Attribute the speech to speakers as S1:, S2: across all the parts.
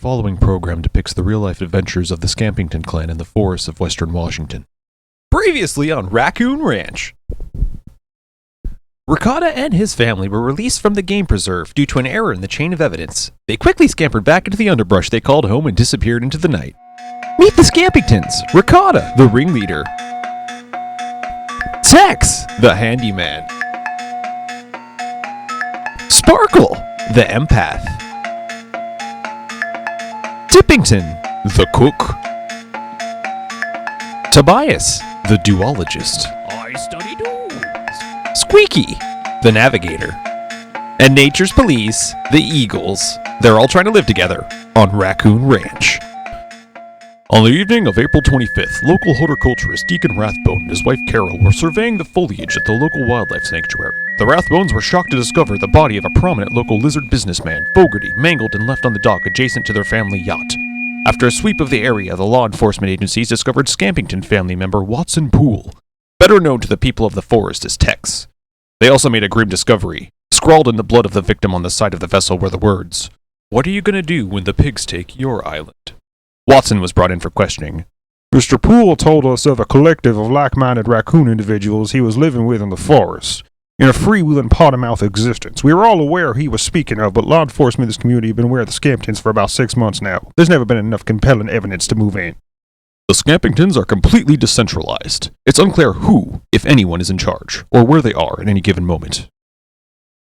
S1: Following program depicts the real-life adventures of the Scampington clan in the forests of western Washington. Previously on Raccoon Ranch. Ricotta and his family were released from the game preserve due to an error in the chain of evidence. They quickly scampered back into the underbrush they called home and disappeared into the night. Meet the Scampingtons, Ricotta, the ringleader, Tex, the handyman, Sparkle, the empath, Tippington, the cook, Tobias, the duologist, I study duels, Squeaky, the navigator, and Nature's Police, the Eagles. They're all trying to live together on Raccoon Ranch. On the evening of April 25th, local horticulturist Deacon Rathbone and his wife Carol were surveying the foliage at the local wildlife sanctuary. The Rathbones were shocked to discover the body of a prominent local lizard businessman, Fogarty, mangled and left on the dock adjacent to their family yacht. After a sweep of the area, the law enforcement agencies discovered Scampington family member Watson Poole, better known to the people of the forest as Tex. They also made a grim discovery. Scrawled in the blood of the victim on the side of the vessel were the words, "What are you gonna do when the pigs take your island?" Watson was brought in for questioning.
S2: Mr. Poole told us of a collective of like-minded raccoon individuals he was living with in the forest, in a free-wheeling pot-of-mouth existence. We were all aware he was speaking of, but law enforcement in this community have been aware of the Scampingtons for about 6 months now. There's never been enough compelling evidence to move in.
S1: The Scampingtons are completely decentralized. It's unclear who, if anyone, is in charge, or where they are at any given moment.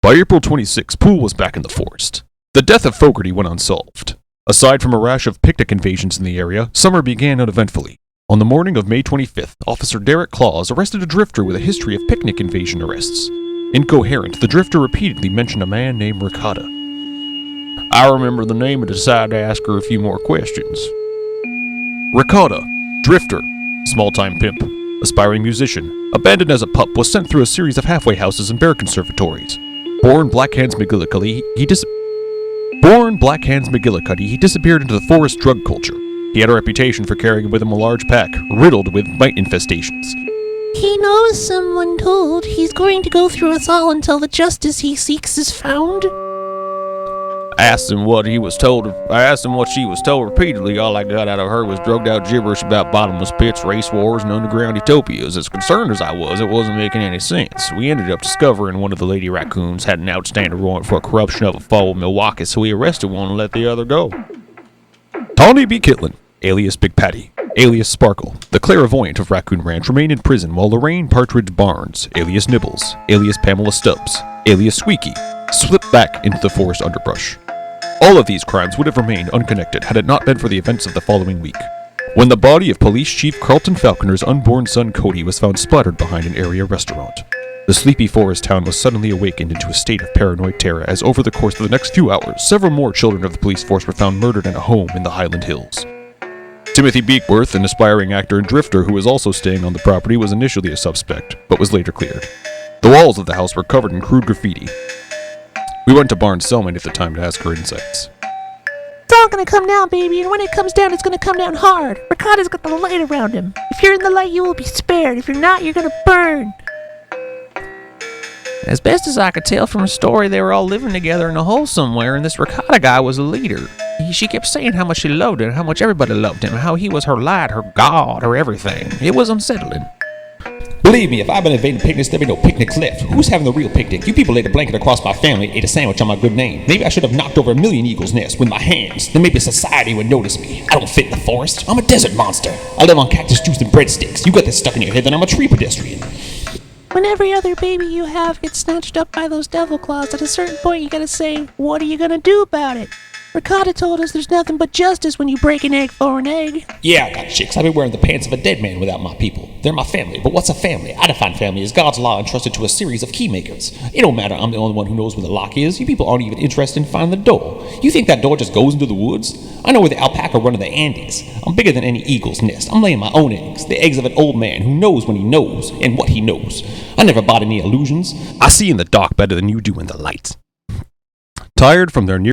S1: By April 26, Poole was back in the forest. The death of Fogarty went unsolved. Aside from a rash of picnic invasions in the area, summer began uneventfully. On the morning of May 25th, Officer Derek Claus arrested a drifter with a history of picnic invasion arrests. Incoherent, the drifter repeatedly mentioned a man named Ricotta. I remember the name and decided to ask her a few more questions. Ricotta, drifter, small-time pimp, aspiring musician, abandoned as a pup, was sent through a series of halfway houses and bear conservatories. Born Black Hands McGillicuddy, he disappeared into the forest drug culture. He had a reputation for carrying with him a large pack, riddled with mite infestations.
S3: He knows someone told he's going to go through us all until the justice he seeks is found.
S4: I asked him what she was told repeatedly. All I got out of her was drugged out gibberish about bottomless pits, race wars, and underground utopias. As concerned as I was, it wasn't making any sense. We ended up discovering one of the lady raccoons had an outstanding warrant for corruption of a fall in Milwaukee, so we arrested one and let the other go.
S1: Tawny B. Kitlin, alias Big Patty, alias Sparkle, the clairvoyant of Raccoon Ranch, remained in prison while Lorraine Partridge Barnes, alias Nibbles, alias Pamela Stubbs, alias Squeaky, slipped back into the forest underbrush. All of these crimes would have remained unconnected had it not been for the events of the following week, when the body of Police Chief Carlton Falconer's unborn son Cody was found splattered behind an area restaurant. The sleepy forest town was suddenly awakened into a state of paranoid terror as over the course of the next few hours, several more children of the police force were found murdered in a home in the Highland Hills. Timothy Beekworth, an aspiring actor and drifter who was also staying on the property, was initially a suspect, but was later cleared. The walls of the house were covered in crude graffiti. We went to Barnes' cellmate at the time to ask her insights.
S3: It's all gonna come down, baby, and when it comes down, it's gonna come down hard. Ricotta's got the light around him. If you're in the light, you will be spared. If you're not, you're gonna burn.
S4: As best as I could tell from her story, they were all living together in a hole somewhere, and this Ricotta guy was a leader. She kept saying how much she loved him, how much everybody loved him, how he was her light, her god, her everything. It was unsettling.
S5: Believe me, if I've been invading picnics, there'll be no picnics left. Who's having the real picnic? You people laid a blanket across my family and ate a sandwich on my good name. Maybe I should have knocked over 1,000,000 eagles' nests with my hands. Then maybe society would notice me. I don't fit in the forest. I'm a desert monster. I live on cactus juice and breadsticks. You got this stuck in your head that I'm a tree pedestrian.
S3: When every other baby you have gets snatched up by those devil claws, at a certain point you gotta say, what are you gonna do about it? Ricotta told us there's nothing but justice when you break an egg for an egg.
S5: Yeah, I got chicks. I've been wearing the pants of a dead man without my people. They're my family, but what's a family? I define family as God's law entrusted to a series of key makers. It don't matter, I'm the only one who knows where the lock is. You people aren't even interested in finding the door. You think that door just goes into the woods? I know where the alpaca run in the Andes. I'm bigger than any eagle's nest. I'm laying my own eggs, the eggs of an old man who knows when he knows and what he knows. I never bought any illusions.
S1: I see in the dark better than you do in the light. Tired from their near